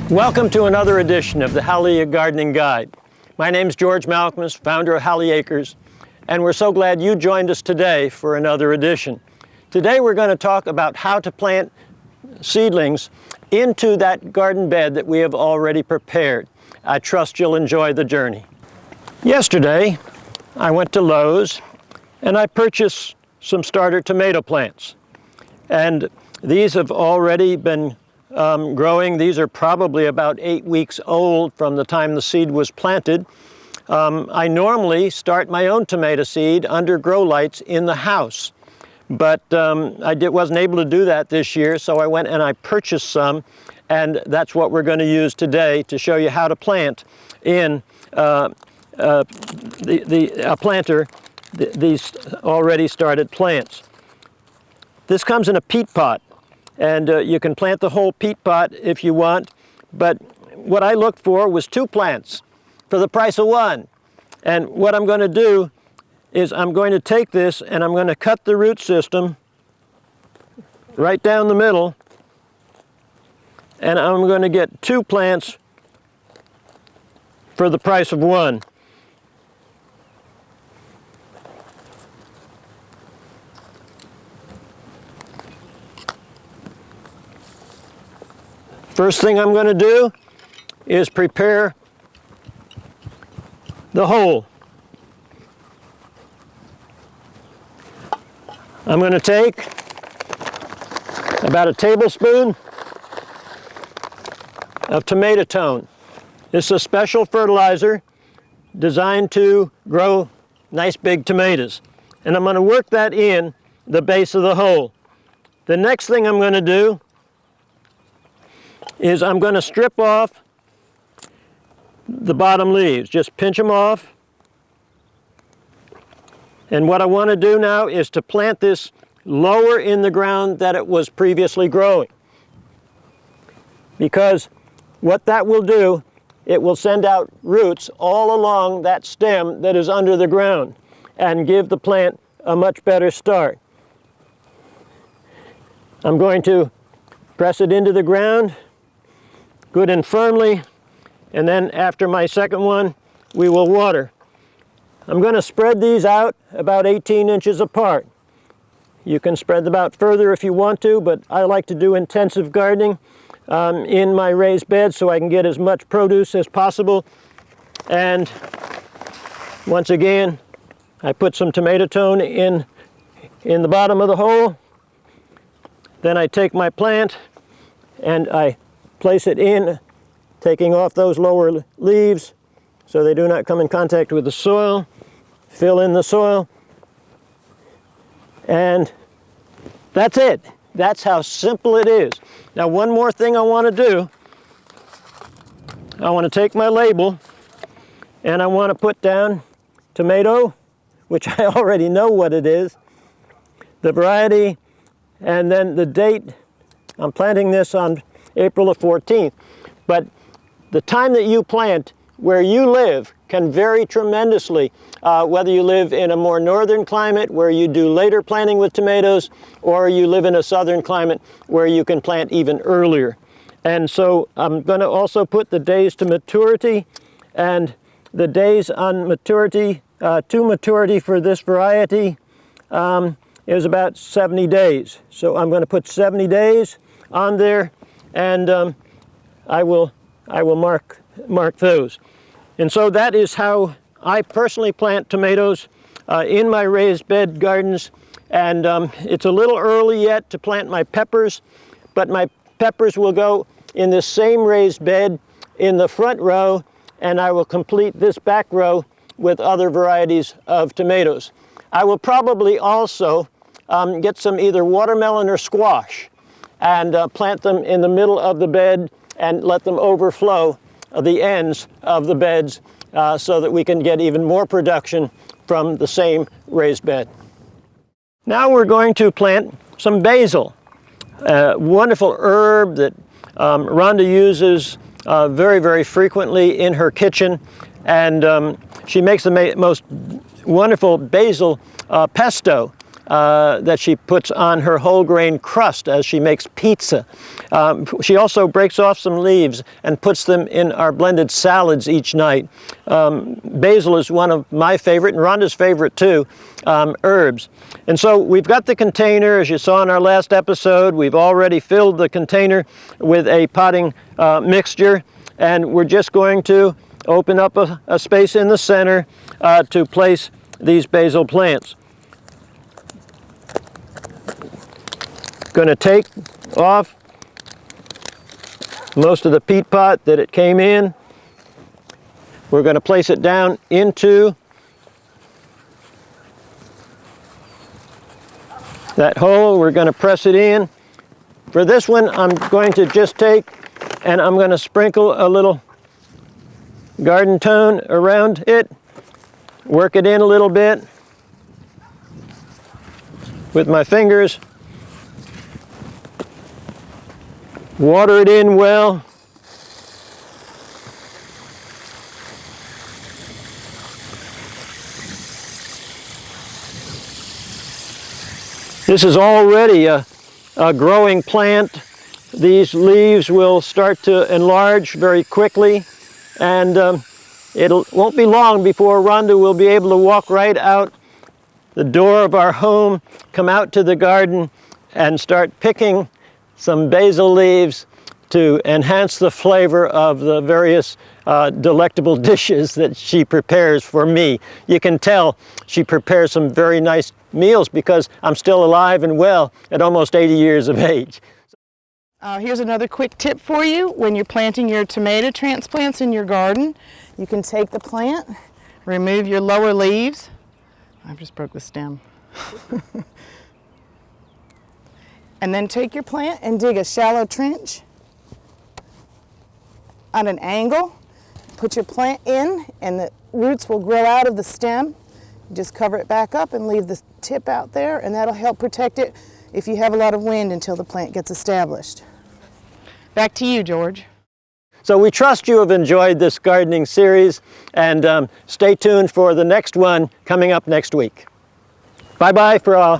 Welcome to another edition of the Hallelujah Gardening Guide. My name's George Malcolmus, founder of Hallelujah Acres, and we're so glad you joined us today for another edition. Today we're going to talk about how to plant seedlings into that garden bed that we have already prepared. I trust you'll enjoy the journey. Yesterday, I went to Lowe's and I purchased some starter tomato plants. And these have already been growing. These are probably about 8 weeks old from the time the seed was planted. I normally start my own tomato seed under grow lights in the house, but I wasn't able to do that this year, so I went and I purchased some, and that's what we're going to use today to show you how to plant in a planter these already started plants. This comes in a peat pot. And you can plant the whole peat pot if you want, but what I looked for was 2 plants for the price of 1. And what I'm going to do is I'm going to take this and I'm going to cut the root system right down the middle, and I'm going to get 2 plants for the price of 1. First thing I'm going to do is prepare the hole. I'm going to take about a tablespoon of tomato tone. This is a special fertilizer designed to grow nice big tomatoes. And I'm going to work that in the base of the hole. The next thing I'm going to do is I'm going to strip off the bottom leaves. Just pinch them off. And what I want to do now is to plant this lower in the ground than it was previously growing. Because what that will do, it will send out roots all along that stem that is under the ground and give the plant a much better start. I'm going to press it into the ground good and firmly, and then after my second one, we will water. I'm going to spread these out about 18 inches apart. You can spread them out further if you want to, but I like to do intensive gardening in my raised bed so I can get as much produce as possible. And once again, I put some tomato tone in the bottom of the hole. Then I take my plant and I place it in, taking off those lower leaves so they do not come in contact with the soil. Fill in the soil, and that's it. That's how simple it is. Now, one more thing I want to do. I want to take my label and I want to put down tomato, which I already know what it is, the variety, and then the date. I'm planting this on April the 14th, but the time that you plant where you live can vary tremendously, whether you live in a more northern climate where you do later planting with tomatoes, or you live in a southern climate where you can plant even earlier. And so I'm going to also put the days to maturity, and the days on maturity, to maturity for this variety is about 70 days. So I'm going to put 70 days on there, and I will mark those. And so that is how I personally plant tomatoes in my raised bed gardens. And it's a little early yet to plant my peppers, but my peppers will go in this same raised bed in the front row, and I will complete this back row with other varieties of tomatoes. I will probably also get some either watermelon or squash and plant them in the middle of the bed and let them overflow the ends of the beds so that we can get even more production from the same raised bed. Now we're going to plant some basil, a wonderful herb that Rhonda uses very, very frequently in her kitchen, and she makes the most wonderful basil pesto. that she puts on her whole grain crust as she makes pizza. She also breaks off some leaves and puts them in our blended salads each night. Basil is one of my favorite, and Rhonda's favorite too, herbs. And so we've got the container, as you saw in our last episode. We've already filled the container with a potting mixture, and we're just going to open up a space in the center to place these basil plants. Going to take off most of the peat pot that it came in. We're going to place it down into that hole. We're going to press it in. For this one, I'm going to just take and I'm going to sprinkle a little garden tone around it. Work it in a little bit with my fingers. Water it in well. This is already a growing plant. These leaves will start to enlarge very quickly, and it won't be long before Rhonda will be able to walk right out the door of our home, come out to the garden, and start picking some basil leaves to enhance the flavor of the various delectable dishes that she prepares for me. You can tell she prepares some very nice meals because I'm still alive and well at almost 80 years of age. Here's another quick tip for you. When you're planting your tomato transplants in your garden, you can take the plant, remove your lower leaves. I just broke the stem. And then take your plant and dig a shallow trench at an angle. Put your plant in and the roots will grow out of the stem. Just cover it back up and leave the tip out there, and that'll help protect it if you have a lot of wind until the plant gets established. Back to you, George. So we trust you have enjoyed this gardening series, and stay tuned for the next one coming up next week. Bye-bye for all.